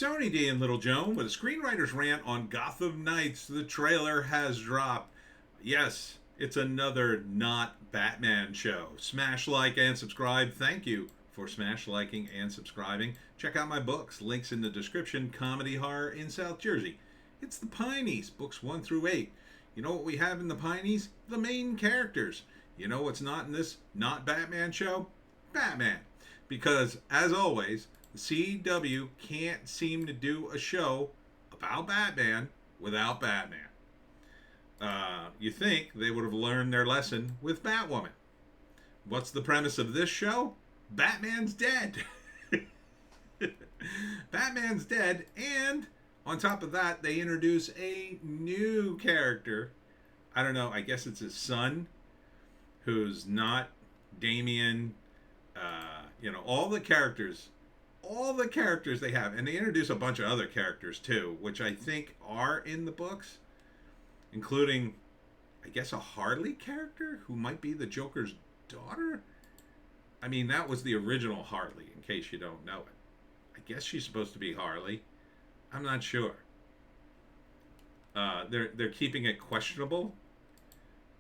Tony D and Little Joan with a screenwriter's rant on Gotham Knights. The trailer has dropped. Yes, it's another not Batman show. Smash like and subscribe. Thank you for smash liking and subscribing. Check out my books. Links in the description. Comedy horror in South Jersey. It's the Pineys, books 1 through 8. You know what we have in the Pineys? The main characters. You know what's not in this not Batman show? Batman. Because, as always, the CW can't seem to do a show about Batman without Batman. You think they would have learned their lesson with Batwoman. What's the premise of this show? Batman's dead. Batman's dead, and on top of that, they introduce a new character. I don't know, I guess it's his son, who's not Damian. All the characters they have, and they introduce a bunch of other characters too, which I think are in the books, including, I guess, a Harley character who might be the Joker's daughter. I mean, that was the original Harley, in case you don't know it. I guess she's supposed to be Harley. I'm not sure. They're keeping it questionable,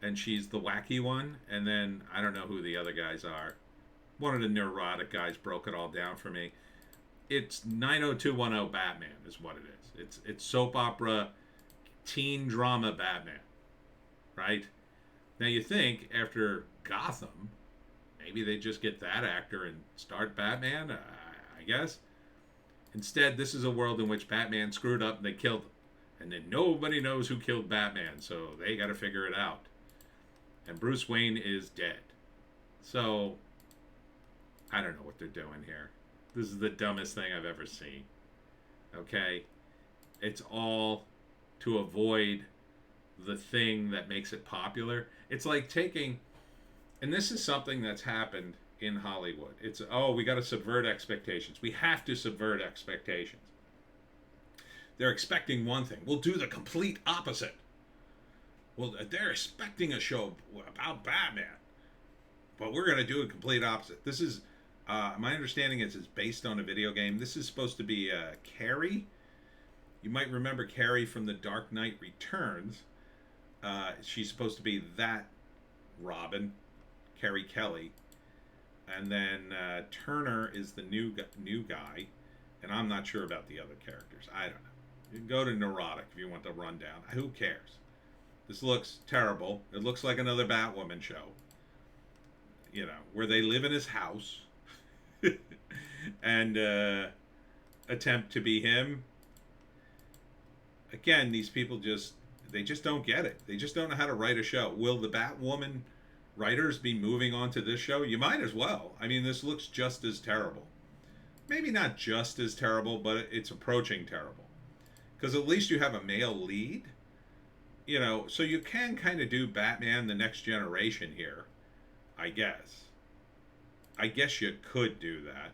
and she's the wacky one, and then I don't know who the other guys are. One of the neurotic guys broke it all down for me. It's 90210 Batman is what it is. It's soap opera, teen drama Batman, right? Now you think after Gotham, maybe they just get that actor and start Batman, I guess. Instead, this is a world in which Batman screwed up and they killed him. And then nobody knows who killed Batman, so they got to figure it out. And Bruce Wayne is dead. So, I don't know what they're doing here. This is the dumbest thing I've ever seen. Okay? It's all to avoid the thing that makes it popular. It's like taking, and this is something that's happened in Hollywood. It's, we got to subvert expectations. We have to subvert expectations. They're expecting one thing. We'll do the complete opposite. Well, they're expecting a show about Batman, but we're going to do a complete opposite. This is, my understanding is it's based on a video game. This is supposed to be Carrie. You might remember Carrie from The Dark Knight Returns. She's supposed to be that Robin, Carrie Kelly. And then Turner is the new guy. And I'm not sure about the other characters. I don't know. You can go to Neurotic if you want the rundown. Who cares? This looks terrible. It looks like another Batwoman show. You know, where they live in his house and attempt to be him. Again, these people just don't get it. They just don't know how to write a show. Will the Batwoman writers be moving on to this show? You might as well. I mean, this looks just as terrible. Maybe not just as terrible, but it's approaching terrible. Because at least you have a male lead. You know, so you can kind of do Batman the Next Generation here, I guess. I guess you could do that.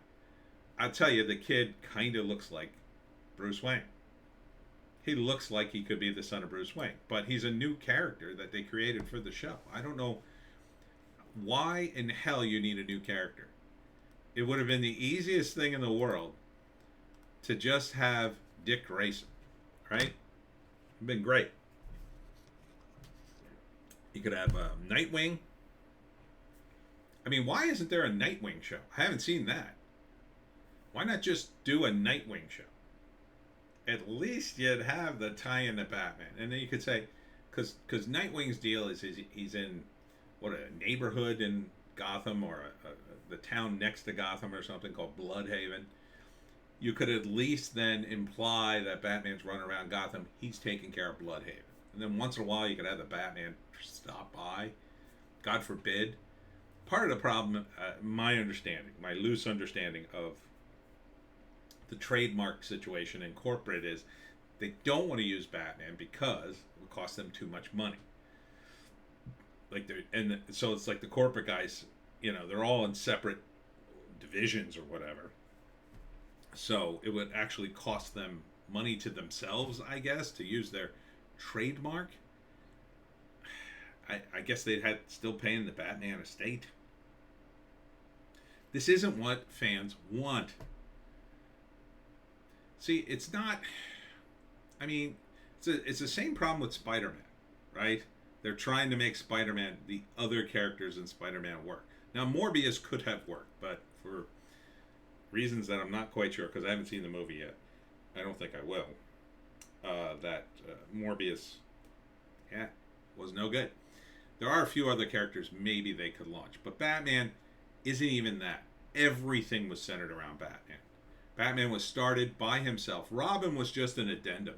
I'll tell you, the kid kind of looks like Bruce Wayne. He looks like he could be the son of Bruce Wayne. But he's a new character that they created for the show. I don't know why in hell you need a new character. It would have been the easiest thing in the world to just have Dick Grayson, right? It'd been great. You could have Nightwing. I mean, why isn't there a Nightwing show? I haven't seen that. Why not just do a Nightwing show? At least you'd have the tie-in to Batman. And then you could say, because Nightwing's deal is he's in, a neighborhood in Gotham, or the town next to Gotham or something called Bloodhaven. You could at least then imply that Batman's running around Gotham. He's taking care of Bloodhaven. And then once in a while you could have the Batman stop by. God forbid. Part of the problem, my loose understanding of the trademark situation in corporate is they don't want to use Batman because it would cost them too much money. So it's like the corporate guys, they're all in separate divisions or whatever. So it would actually cost them money to themselves, I guess, to use their trademark. I guess they'd had still paying the Batman estate. This isn't what fans want. See, it's not. I mean, it's the same problem with Spider-Man, right? They're trying to make Spider-Man, the other characters in Spider-Man, work. Now, Morbius could have worked, but for reasons that I'm not quite sure, because I haven't seen the movie yet, I don't think I will. That Morbius, yeah, was no good. There are a few other characters maybe they could launch, but Batman isn't even that. Everything was centered around Batman. Batman was started by himself. Robin was just an addendum.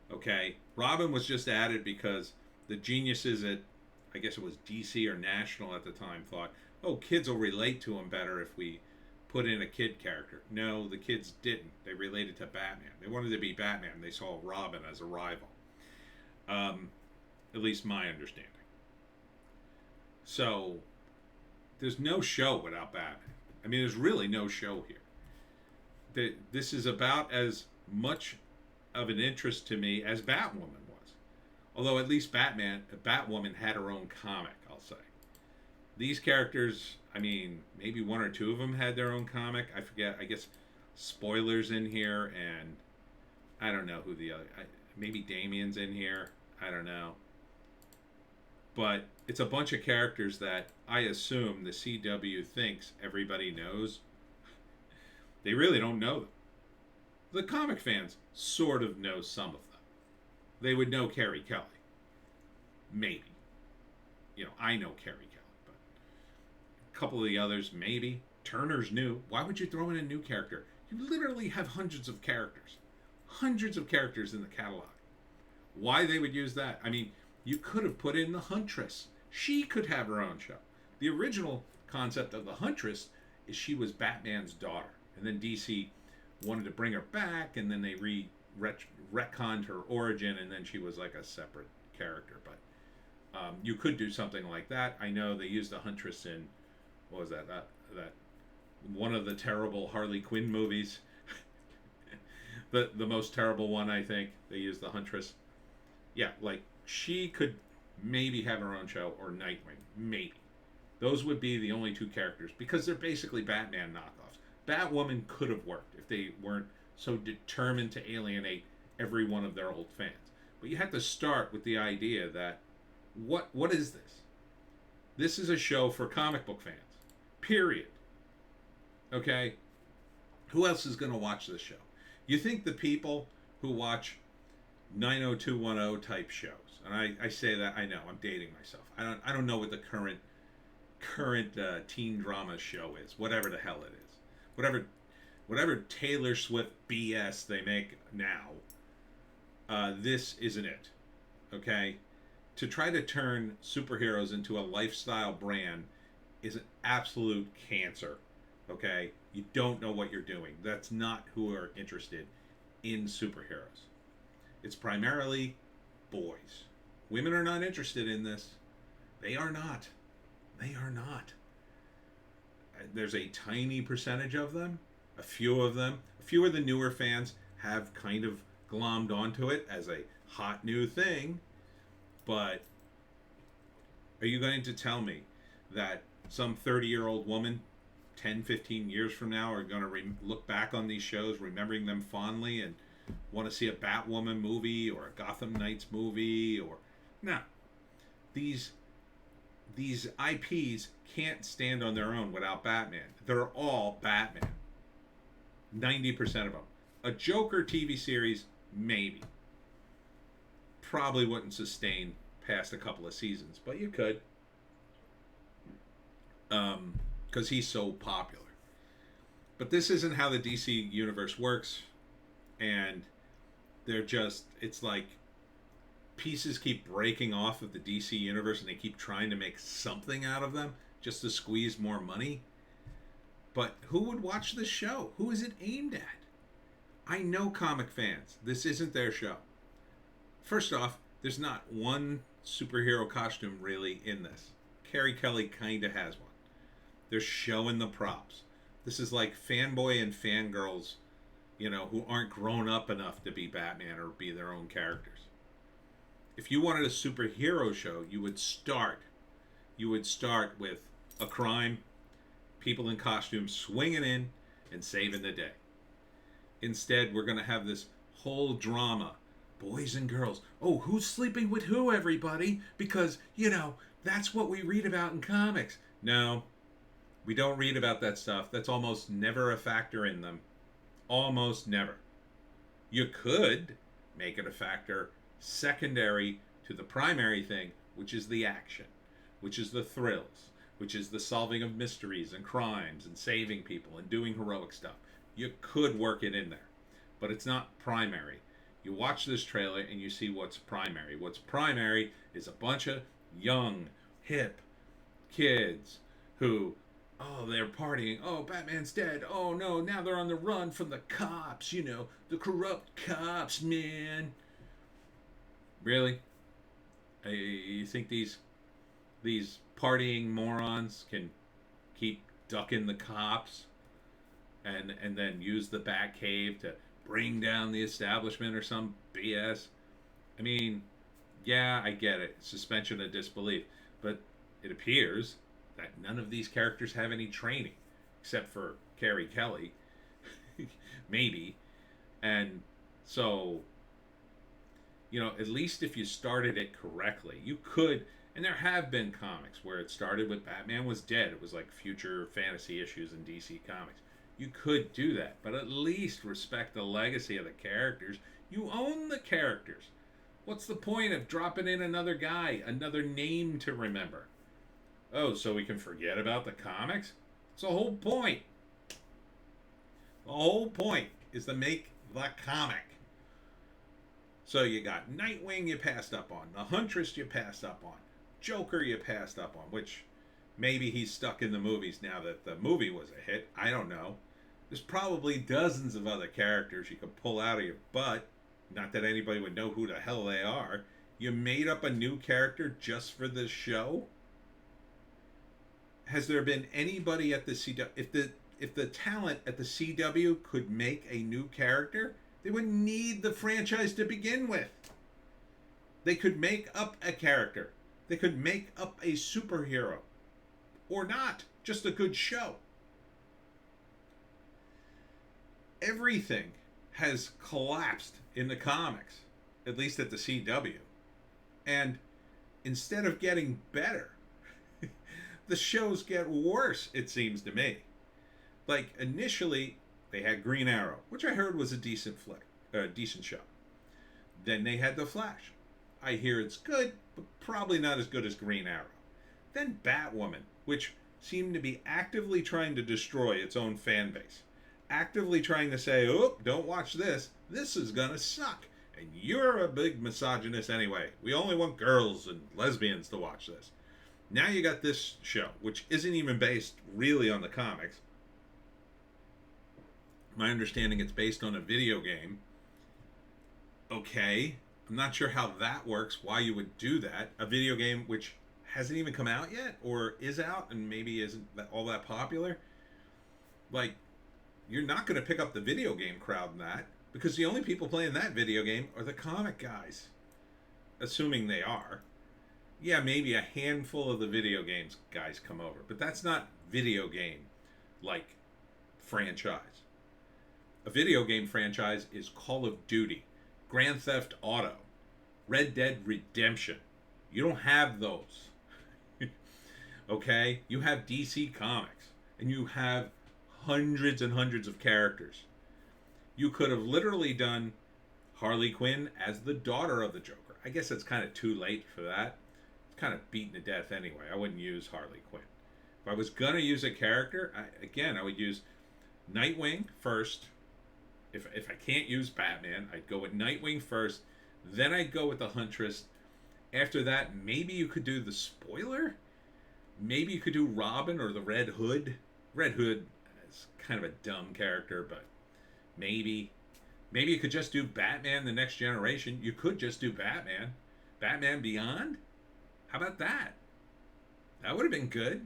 Okay? Robin was just added because the geniuses at, I guess it was DC or National at the time, thought, oh, kids will relate to him better if we put in a kid character. No, the kids didn't. They related to Batman. They wanted to be Batman. They saw Robin as a rival. At least my understanding. So, there's no show without Batman. I mean, there's really no show here. This is about as much of an interest to me as Batwoman was. Although at least Batwoman had her own comic, I'll say. These characters, I mean, maybe one or two of them had their own comic. I forget. I guess Spoiler's in here, and I don't know who the other. Maybe Damien's in here. I don't know. But it's a bunch of characters that I assume the CW thinks everybody knows. They really don't know them. The comic fans sort of know some of them. They would know Carrie Kelly. Maybe. You know, I know Carrie Kelly, but a couple of the others, maybe. Turner's new. Why would you throw in a new character? You literally have hundreds of characters. Hundreds of characters in the catalog. Why they would use that? I mean, you could have put in the Huntress. She could have her own show. The original concept of the Huntress is she was Batman's daughter. And then DC wanted to bring her back, and then they retconned her origin, and then she was like a separate character. But you could do something like that. I know they used the Huntress in, what was that? That one of the terrible Harley Quinn movies. the most terrible one, I think. They used the Huntress. Yeah, like, she could maybe have her own show, or Nightwing. Maybe. Those would be the only two characters, because they're basically Batman knockoffs. Batwoman could have worked if they weren't so determined to alienate every one of their old fans. But you have to start with the idea that, what is this? This is a show for comic book fans. Period. Okay? Who else is going to watch this show? You think the people who watch 90210 type shows, and I say that, I know, I'm dating myself. I don't know what the current teen drama show is, whatever the hell it is. Whatever Taylor Swift BS they make now, this isn't it. Okay? To try to turn superheroes into a lifestyle brand is an absolute cancer. Okay? You don't know what you're doing. That's not who are interested in superheroes. It's primarily boys. Women are not interested in this. They are not. They are not. There's a tiny percentage of them. A few of them. A few of the newer fans have kind of glommed onto it as a hot new thing. But are you going to tell me that some 30-year-old woman 10, 15 years from now are going to look back on these shows, remembering them fondly, and want to see a Batwoman movie or a Gotham Knights movie? Or no. These IPs can't stand on their own without Batman. They're all Batman. 90% of them. A Joker TV series, maybe. Probably wouldn't sustain past a couple of seasons, but you could. Because he's so popular. But this isn't how the DC universe works. And they're just, it's like pieces keep breaking off of the DC universe, and they keep trying to make something out of them just to squeeze more money. But who would watch this show? Who is it aimed at? I know comic fans. This isn't their show. First off, there's not one superhero costume really in this. Carrie Kelly kind of has one. They're showing the props. This is like fanboy and fangirls, you know, who aren't grown up enough to be Batman or be their own characters. If you wanted a superhero show, you would start with a crime, people in costumes swinging in and saving the day. Instead, we're going to have this whole drama. Boys and girls. Oh, who's sleeping with who, everybody? Because, that's what we read about in comics. No, we don't read about that stuff. That's almost never a factor in them. Almost never. You could make it a factor secondary to the primary thing, which is the action, which is the thrills, which is the solving of mysteries and crimes and saving people and doing heroic stuff. You could work it in there, but it's not primary. You watch this trailer and you see what's primary. What's primary is a bunch of young, hip kids who, oh, they're partying. Oh, Batman's dead. Oh, no, now they're on the run from the cops, the corrupt cops, man. Really? You think these partying morons can keep ducking the cops and then use the Batcave to bring down the establishment or some BS? I mean, yeah, I get it. Suspension of disbelief. But it appears that none of these characters have any training, except for Carrie Kelly. Maybe. And so, at least if you started it correctly, you could. And there have been comics where it started with Batman was dead. It was like future fantasy issues in DC Comics. You could do that, but at least respect the legacy of the characters. You own the characters. What's the point of dropping in another guy, another name to remember? Oh, so we can forget about the comics? It's the whole point. The whole point is to make the comic. So you got Nightwing you passed up on, the Huntress you passed up on, Joker you passed up on, which maybe he's stuck in the movies now that the movie was a hit. I don't know. There's probably dozens of other characters you could pull out of your butt. Not that anybody would know who the hell they are. You made up a new character just for this show? Has there been anybody at the CW? If the talent at the CW could make a new character, they wouldn't need the franchise to begin with. They could make up a character. They could make up a superhero. Or not. Just a good show. Everything has collapsed in the comics, at least at the CW. And instead of getting better, the shows get worse, it seems to me. Like, initially, they had Green Arrow, which I heard was a decent decent show. Then they had The Flash. I hear it's good, but probably not as good as Green Arrow. Then Batwoman, which seemed to be actively trying to destroy its own fan base. Actively trying to say, oh, don't watch this. This is gonna suck. And you're a big misogynist anyway. We only want girls and lesbians to watch this. Now you got this show, which isn't even based really on the comics. My understanding, it's based on a video game. Okay. I'm not sure how that works, why you would do that. A video game which hasn't even come out yet, or is out and maybe isn't all that popular. Like, you're not going to pick up the video game crowd in that, because the only people playing that video game are the comic guys. Assuming they are. Yeah, maybe a handful of the video games guys come over, but that's not video game like franchise. A video game franchise is Call of Duty, Grand Theft Auto, Red Dead Redemption. You don't have those. Okay? You have DC Comics, and you have hundreds and hundreds of characters. You could have literally done Harley Quinn as the daughter of the Joker. I guess it's kind of too late for that. It's kind of beaten to death anyway. I wouldn't use Harley Quinn. If I was going to use a character, I would use Nightwing first. If I can't use Batman, I'd go with Nightwing first. Then I'd go with the Huntress. After that, maybe you could do the Spoiler. Maybe you could do Robin or the Red Hood. Red Hood is kind of a dumb character, but maybe. Maybe you could just do Batman the Next Generation. You could just do Batman. Batman Beyond? How about that? That would have been good.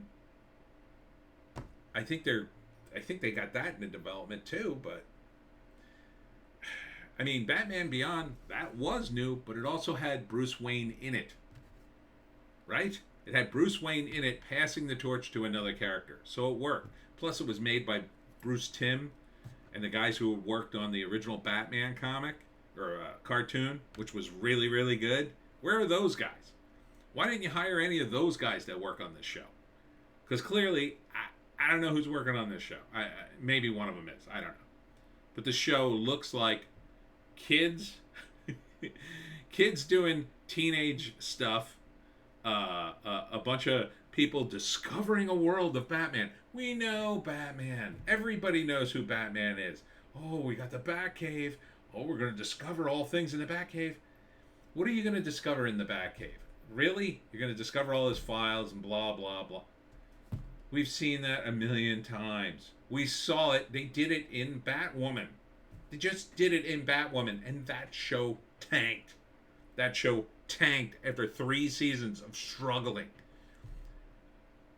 I think they got that into development too, but I mean, Batman Beyond, that was new, but it also had Bruce Wayne in it. Right? It had Bruce Wayne in it passing the torch to another character. So it worked. Plus it was made by Bruce Timm and the guys who worked on the original Batman comic or cartoon, which was really, really good, where are those guys? Why didn't you hire any of those guys that work on this show? Because clearly, I don't know who's working on this show. Maybe one of them is. I don't know. But the show looks like kids, kids doing teenage stuff, a bunch of people discovering a world of Batman. We know Batman. Everybody knows who Batman is. Oh, we got the Batcave. Oh, we're going to discover all things in the Batcave. What are you going to discover in the Batcave? Really? You're going to discover all his files and blah, blah, blah. We've seen that a million times. We saw it. They did it in Batwoman. They just did it in Batwoman, and that show tanked. That show tanked after 3 seasons of struggling.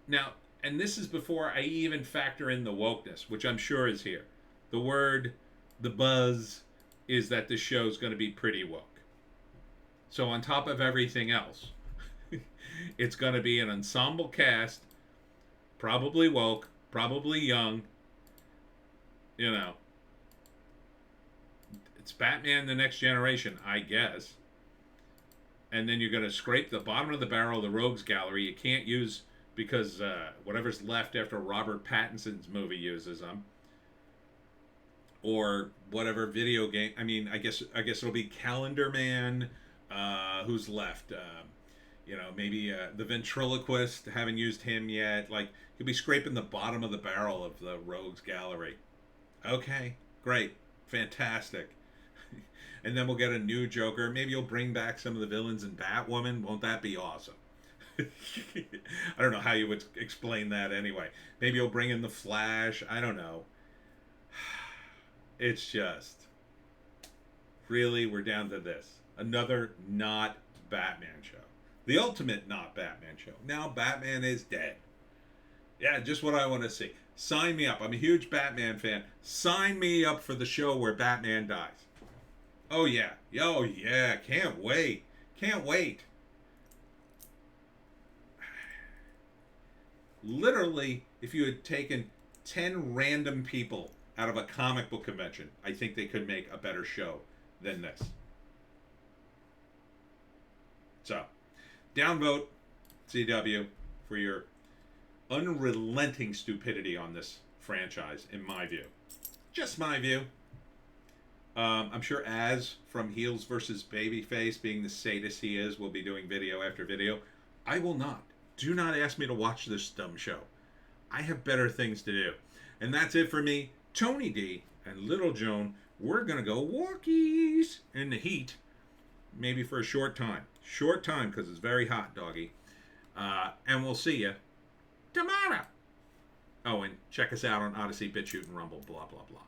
Now, and this is before I even factor in the wokeness, which I'm sure is here. The buzz is that this show's going to be pretty woke. So on top of everything else, it's going to be an ensemble cast, probably woke, probably young. You know, it's Batman the Next Generation, I guess. And then you're going to scrape the bottom of the barrel of the Rogues Gallery. You can't use, because whatever's left after Robert Pattinson's movie uses them. Or whatever video game. I mean, I guess it'll be Calendar Man. Who's left? Maybe the ventriloquist. Haven't used him yet. Like, you'll be scraping the bottom of the barrel of the Rogues Gallery. Okay, great, fantastic. And then we'll get a new Joker. Maybe you'll bring back some of the villains in Batwoman. Won't that be awesome? I don't know how you would explain that anyway. Maybe you'll bring in the Flash. I don't know. It's just, really, we're down to this. Another not Batman show. The ultimate not Batman show. Now Batman is dead. Yeah, just what I want to see. Sign me up. I'm a huge Batman fan. Sign me up for the show where Batman dies. Oh yeah. Oh yeah. Can't wait. Can't wait. Literally, if you had taken 10 random people out of a comic book convention, I think they could make a better show than this. So, downvote CW for your unrelenting stupidity on this franchise, in my view. Just my view. I'm sure Az from Heels versus Babyface, being the sadist he is, will be doing video after video. I will not. Do not ask me to watch this dumb show. I have better things to do. And that's it for me, Tony D, and Little Joan. We're going to go walkies in the heat, maybe for a short time. Short time, because it's very hot, doggy. And we'll see you tomorrow. Oh, and check us out on Odysee, Bitchute, and Rumble, blah, blah, blah.